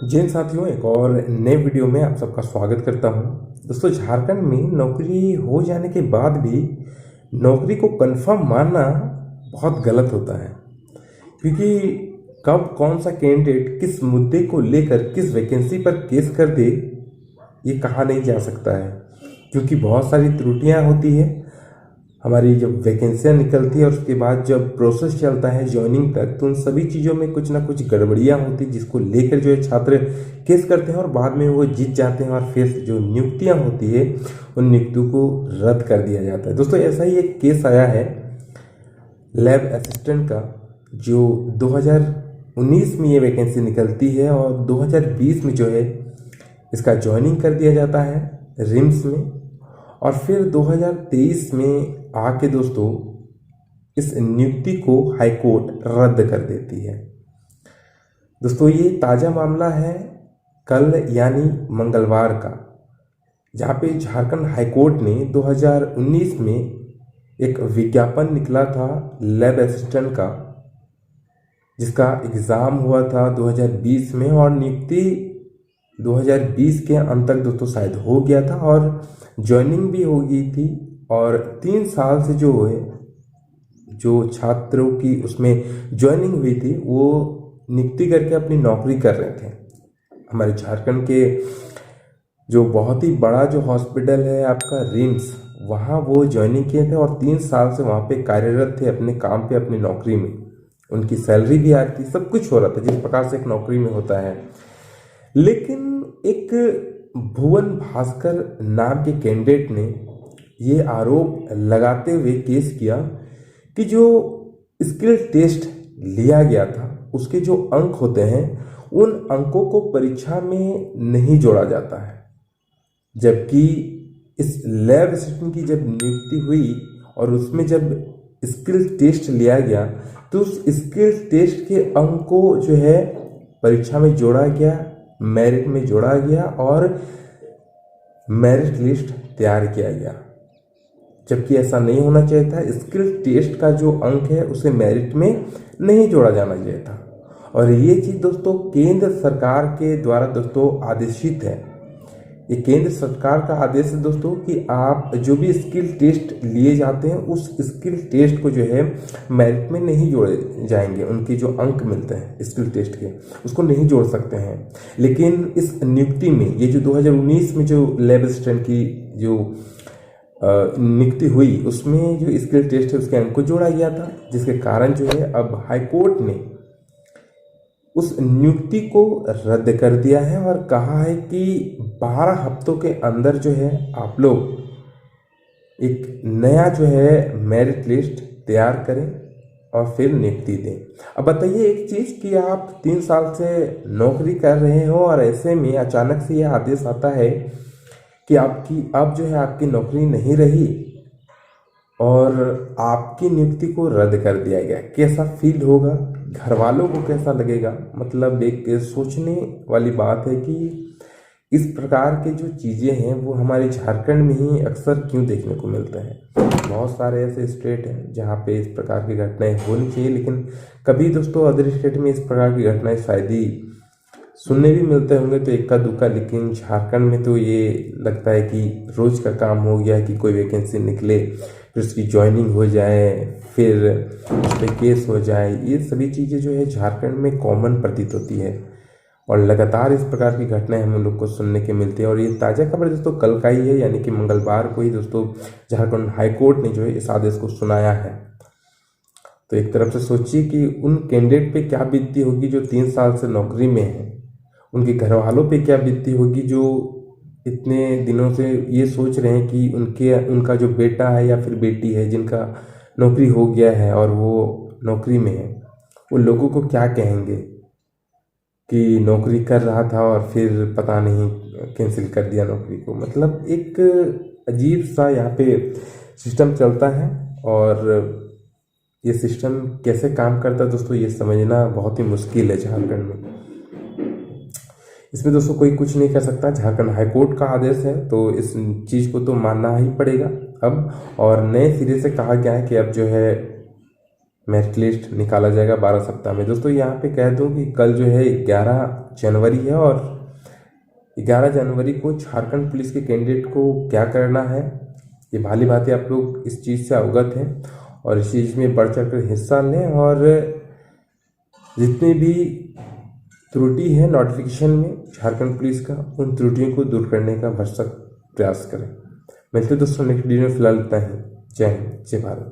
जिन साथियों एक और नए वीडियो में आप सबका स्वागत करता हूं। दोस्तों, झारखंड में नौकरी हो जाने के बाद भी नौकरी को कंफर्म मानना बहुत गलत होता है, क्योंकि कब कौन सा कैंडिडेट किस मुद्दे को लेकर किस वैकेंसी पर केस कर दे ये कहा नहीं जा सकता है, क्योंकि बहुत सारी त्रुटियां होती है। हमारी जब वैकेंसियाँ निकलती है और उसके बाद जब प्रोसेस चलता है ज्वाइनिंग तक, तो उन सभी चीज़ों में कुछ ना कुछ गड़बड़ियाँ होती हैं, जिसको लेकर जो है छात्र केस करते हैं और बाद में वो जीत जाते हैं और फिर जो नियुक्तियाँ होती है उन नियुक्तियों को रद्द कर दिया जाता है। दोस्तों, ऐसा ही एक केस आया है लैब असिस्टेंट का, जो 2019 में ये वैकेंसी निकलती है और 2020 में जो है इसका ज्वाइनिंग कर दिया जाता है रिम्स में, और फिर 2023 में आके दोस्तों इस नियुक्ति को हाईकोर्ट रद्द कर देती है। दोस्तों, ये ताज़ा मामला है कल यानी मंगलवार का, जहाँ पे झारखंड हाईकोर्ट ने 2019 में एक विज्ञापन निकला था लैब असिस्टेंट का, जिसका एग्ज़ाम हुआ था 2020 में और नियुक्ति 2020 के अंत तक दोस्तों शायद हो गया था और ज्वाइनिंग भी हो गई थी। और 3 साल से जो छात्रों की उसमें ज्वाइनिंग हुई थी वो नियुक्ति करके अपनी नौकरी कर रहे थे। हमारे झारखंड के जो बहुत ही बड़ा जो हॉस्पिटल है आपका रिम्स, वहाँ वो ज्वाइनिंग किए थे और 3 साल से वहाँ पे कार्यरत थे अपने काम पे, अपनी नौकरी में। उनकी सैलरी भी आ रही थी, सब कुछ हो रहा था जिस प्रकार से एक नौकरी में होता है। लेकिन एक भुवन भास्कर नाम के कैंडिडेट ने ये आरोप लगाते हुए केस किया कि जो स्किल टेस्ट लिया गया था उसके जो अंक होते हैं उन अंकों को परीक्षा में नहीं जोड़ा जाता है, जबकि इस लैब असिस्टेंट की जब नियुक्ति हुई और उसमें जब स्किल टेस्ट लिया गया तो उस स्किल टेस्ट के अंक को जो है परीक्षा में जोड़ा गया, मेरिट में जोड़ा गया और मेरिट लिस्ट तैयार किया गया, जबकि ऐसा नहीं होना चाहिए था। स्किल टेस्ट का जो अंक है उसे मेरिट में नहीं जोड़ा जाना चाहिए था। और ये चीज़ दोस्तों केंद्र सरकार के द्वारा दोस्तों आदेशित है। ये केंद्र सरकार का आदेश है दोस्तों कि आप जो भी स्किल टेस्ट लिए जाते हैं उस स्किल टेस्ट को जो है मेरिट में नहीं जोड़े जाएंगे। उनके जो अंक मिलते हैं स्किल टेस्ट के उसको नहीं जोड़ सकते हैं। लेकिन इस नियुक्ति में ये जो 2019 में जो लैब असिस्टेंट की जो नियुक्ति हुई उसमें जो स्किल टेस्ट है उसके अंक को जोड़ा गया था, जिसके कारण जो है अब हाईकोर्ट ने उस नियुक्ति को रद्द कर दिया है और कहा है कि 12 हफ्तों के अंदर जो है आप लोग एक नया जो है मेरिट लिस्ट तैयार करें और फिर नियुक्ति दें। अब बताइए एक चीज़ कि आप 3 साल से नौकरी कर रहे हो और ऐसे में अचानक से यह आदेश आता है कि अब जो है आपकी नौकरी नहीं रही और आपकी नियुक्ति को रद्द कर दिया गया। कैसा फील होगा, घर वालों को कैसा लगेगा? मतलब एक सोचने वाली बात है कि इस प्रकार के जो चीज़ें हैं वो हमारे झारखंड में ही अक्सर क्यों देखने को मिलते हैं। बहुत सारे ऐसे स्टेट हैं जहाँ पे इस प्रकार की घटनाएं होनी चाहिए, लेकिन कभी दोस्तों अदर स्टेट में इस प्रकार की घटनाएं शायद ही सुनने भी मिलते होंगे तो इक्का दुक्का, लेकिन झारखंड में तो ये लगता है कि रोज़ का काम हो गया कि कोई वैकेंसी निकले फिर उसकी ज्वाइनिंग हो जाए, फिर उस पर केस हो जाए। ये सभी चीज़ें जो है झारखंड में कॉमन प्रतीत होती है और लगातार इस प्रकार की घटनाएं हम लोग को सुनने के मिलती है। और ये ताज़ा खबर दोस्तों कल का ही है, यानी कि मंगलवार को ही दोस्तों झारखंड हाईकोर्ट ने जो है इस आदेश को सुनाया है। तो एक तरफ से सोचिए कि उन कैंडिडेट पे क्या बीतती होगी जो 3 साल से नौकरी में है, उनके घर वालों पे क्या बीतती होगी जो इतने दिनों से ये सोच रहे हैं कि उनका जो बेटा है या फिर बेटी है जिनका नौकरी हो गया है और वो नौकरी में है, वो लोगों को क्या कहेंगे कि नौकरी कर रहा था और फिर पता नहीं कैंसिल कर दिया नौकरी को। मतलब एक अजीब सा यहाँ पे सिस्टम चलता है और ये सिस्टम कैसे काम करता है दोस्तों ये समझना बहुत ही मुश्किल है झारखंड में। इसमें दोस्तों कोई कुछ नहीं कर सकता, झारखंड हाईकोर्ट का आदेश है तो इस चीज़ को तो मानना ही पड़ेगा अब। और नए सिरे से कहा गया है कि अब जो है मेरिट लिस्ट निकाला जाएगा 12 सप्ताह में। दोस्तों यहाँ पे कह दूँ कि कल जो है 11 जनवरी है और 11 जनवरी को झारखंड पुलिस के कैंडिडेट को क्या करना है, ये भाली भांति आप लोग इस चीज़ से अवगत हैं और इस चीज़ में बढ़ चढ़ कर हिस्सा लें और जितनी भी त्रुटि है नोटिफिकेशन में झारखंड पुलिस का, उन त्रुटियों को दूर करने का भरसक प्रयास करें। मिलते दोस्तों नेक्स्ट वीडियो में, फिलहाल इतना ही। जय हिंद, जय भारत।